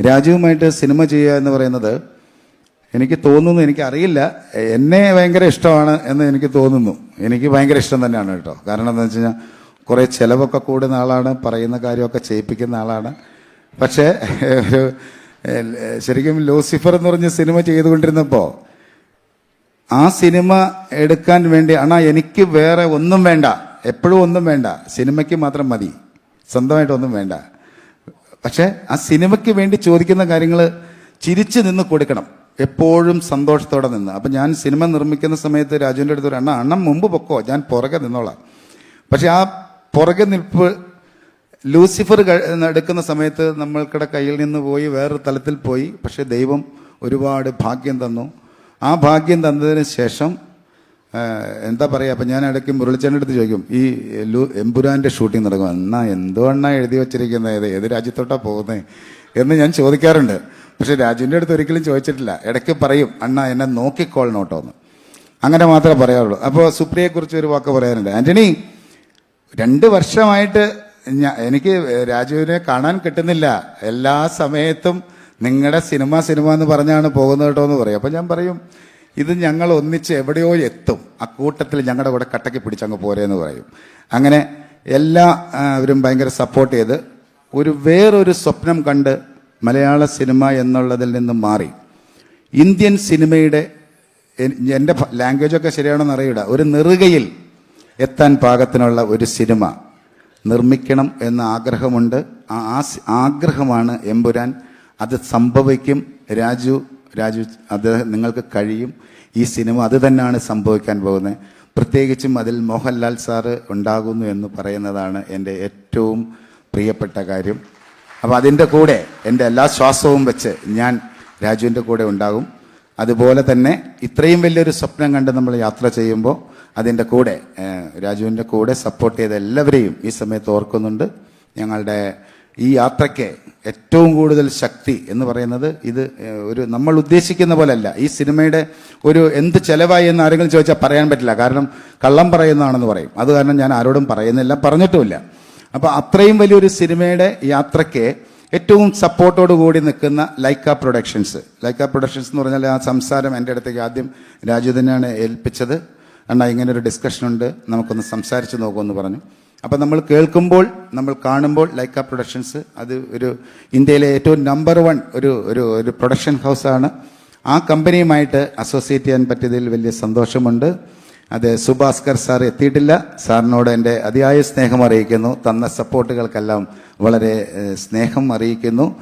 രാജുവുമായിട്ട് cinema ചെയ്യുക എന്ന് പറയുന്നത് എനിക്ക് തോന്നുന്നു, എനിക്കറിയില്ല, എന്നെ ഭയങ്കര ഇഷ്ടമാണ് എന്ന് എനിക്ക് തോന്നുന്നു. എനിക്ക് ഭയങ്കര ഇഷ്ടം തന്നെയാണ് കേട്ടോ. കാരണം എന്താണെന്ന് വെച്ച് കഴിഞ്ഞാൽ കുറേ ചിലവൊക്കെ കൂടുന്ന ആളാണ്, പറയുന്ന കാര്യമൊക്കെ ചെയ്യിപ്പിക്കുന്ന ആളാണ്. പക്ഷേ ശരിക്കും ലൂസിഫർ എന്ന് പറഞ്ഞ സിനിമ ചെയ്തുകൊണ്ടിരുന്നപ്പോൾ ആ സിനിമ എടുക്കാൻ വേണ്ടി എനിക്ക് വേറെ ഒന്നും വേണ്ട, എപ്പോഴും ഒന്നും വേണ്ട, സിനിമയ്ക്ക് മാത്രം മതി, സ്വന്തമായിട്ടൊന്നും വേണ്ട. പക്ഷെ ആ സിനിമയ്ക്ക് വേണ്ടി ചോദിക്കുന്ന കാര്യങ്ങൾ ചിരിച്ചു നിന്ന് കൊടുക്കണം, എപ്പോഴും സന്തോഷത്തോടെ നിന്ന്. അപ്പം ഞാൻ സിനിമ നിർമ്മിക്കുന്ന സമയത്ത് രാജുവിൻ്റെ അടുത്ത് അണ്ണൻ മുമ്പ് പൊക്കോ, ഞാൻ പുറകെ നിന്നോളാം. പക്ഷെ ആ പുറകെ നിൽപ്പ് ലൂസിഫർ എടുക്കുന്ന സമയത്ത് നമ്മൾക്കിടെ കയ്യിൽ നിന്ന് പോയി വേറൊരു തലത്തിൽ പോയി. പക്ഷെ ദൈവം ഒരുപാട് ഭാഗ്യം തന്നു. ആ ഭാഗ്യം തന്നതിന് ശേഷം എന്താ പറയുക, അപ്പം ഞാൻ ഇടയ്ക്ക് മുരളിച്ചേൻ്റെ അടുത്ത് ചോദിക്കും, ഈ എമ്പുരാൻ്റെ ഷൂട്ടിംഗ് നടക്കും, എന്തോ എഴുതി വച്ചിരിക്കുന്നത്, ഏത് രാജ്യത്തോട്ടാണ് പോകുന്നത് എന്ന് ഞാൻ ചോദിക്കാറുണ്ട്. പക്ഷെ രാജുവിൻ്റെ അടുത്ത് ഒരിക്കലും ചോദിച്ചിട്ടില്ല. ഇടയ്ക്ക് പറയും, എന്നെ നോക്കിക്കോളണം കേട്ടോ എന്ന്. അങ്ങനെ മാത്രമേ പറയാറുള്ളൂ. അപ്പോൾ സുപ്രിയയെക്കുറിച്ച് ഒരു വാക്ക് പറയാനുണ്ട്. ആൻ്റണി, 2 വർഷമായിട്ട് എനിക്ക് രാജുവിനെ കാണാൻ കിട്ടുന്നില്ല, എല്ലാ സമയത്തും നിങ്ങളുടെ സിനിമ എന്ന് പറഞ്ഞാണ് പോകുന്നത് കേട്ടോ എന്ന് പറയും. അപ്പം ഞാൻ പറയും, ഇത് ഞങ്ങൾ ഒന്നിച്ച് എവിടെയോ എത്തും, ആ കൂട്ടത്തിൽ ഞങ്ങളുടെ കൂടെ കട്ടയ്ക്ക് പിടിച്ചങ്ങ് പോരെന്ന് പറയും. അങ്ങനെ എല്ലാവരും ഭയങ്കര സപ്പോർട്ട് ചെയ്ത് വേറൊരു സ്വപ്നം കണ്ട് മലയാള സിനിമ എന്നുള്ളതിൽ നിന്ന് മാറി ഇന്ത്യൻ സിനിമയുടെ, എൻ്റെ ലാംഗ്വേജൊക്കെ ശരിയാണെന്ന് അറിയില്ല, ഒരു നെറുകയിൽ എത്താൻ പാകത്തിനുള്ള ഒരു സിനിമ നിർമ്മിക്കണം എന്ന ആഗ്രഹമുണ്ട്. ആ ആഗ്രഹമാണ് എമ്പുരാൻ. അത് സംഭവിക്കും. രാജു അത് നിങ്ങൾക്ക് കഴിയും. ഈ സിനിമ അത് തന്നെയാണ് സംഭവിക്കാൻ പോകുന്നത്. പ്രത്യേകിച്ചും അതിൽ മോഹൻലാൽ സാറ് ഉണ്ടാകുന്നു എന്ന് പറയുന്നതാണ് എൻ്റെ ഏറ്റവും പ്രിയപ്പെട്ട കാര്യം. അപ്പോൾ അതിൻ്റെ കൂടെ എൻ്റെ എല്ലാ ശ്വാസവും വെച്ച് ഞാൻ രാജുവിൻ്റെ കൂടെ ഉണ്ടാകും. അതുപോലെ തന്നെ ഇത്രയും വലിയൊരു സ്വപ്നം കണ്ട് നമ്മൾ യാത്ര ചെയ്യുമ്പോൾ അതിൻ്റെ കൂടെ രാജുവിൻ്റെ കൂടെ സപ്പോർട്ട് ചെയ്ത എല്ലാവരെയും ഈ സമയത്ത് ഓർക്കുന്നുണ്ട്. ഞങ്ങളുടെ ഈ യാത്രയ്ക്ക് ഏറ്റവും കൂടുതൽ ശക്തി എന്ന് പറയുന്നത് ഇത് നമ്മൾ ഉദ്ദേശിക്കുന്ന പോലെയല്ല. ഈ സിനിമയുടെ എന്ത് ചെലവായി എന്ന് ആരെങ്കിലും ചോദിച്ചാൽ പറയാൻ പറ്റില്ല, കാരണം കള്ളം പറയുന്നതാണെന്ന് പറയും. അത് കാരണം ഞാൻ ആരോടും പറയുന്നില്ല, പറഞ്ഞിട്ടുമില്ല. അപ്പോൾ അത്രയും വലിയൊരു സിനിമയുടെ യാത്രയ്ക്ക് ഏറ്റവും സപ്പോർട്ടോട് കൂടി നിൽക്കുന്ന ലൈക്ക പ്രൊഡക്ഷൻസ് എന്ന് പറഞ്ഞാൽ ആ സംസാരം എൻ്റെ അടുത്തേക്ക് ആദ്യം രാജു തന്നെയാണ് ഏൽപ്പിച്ചത്. ഇങ്ങനൊരു ഡിസ്കഷനുണ്ട്, നമുക്കൊന്ന് സംസാരിച്ച് നോക്കുമെന്ന് പറഞ്ഞു. അപ്പം നമ്മൾ കേൾക്കുമ്പോൾ, നമ്മൾ കാണുമ്പോൾ ലൈക്ക പ്രൊഡക്ഷൻസ് അത് ഇന്ത്യയിലെ ഏറ്റവും നമ്പർ 1 ഒരു പ്രൊഡക്ഷൻ ഹൗസാണ്. ആ കമ്പനിയുമായിട്ട് അസോസിയേറ്റ് ചെയ്യാൻ പറ്റിയതിൽ വലിയ സന്തോഷമുണ്ട്. അത് സുഭാസ്കർ സാർ എത്തിയിട്ടില്ല. സാറിനോട് എൻ്റെ അതിയായ സ്നേഹം അറിയിക്കുന്നു. തന്ന സപ്പോർട്ടുകൾക്കെല്ലാം വളരെ സ്നേഹം അറിയിക്കുന്നു.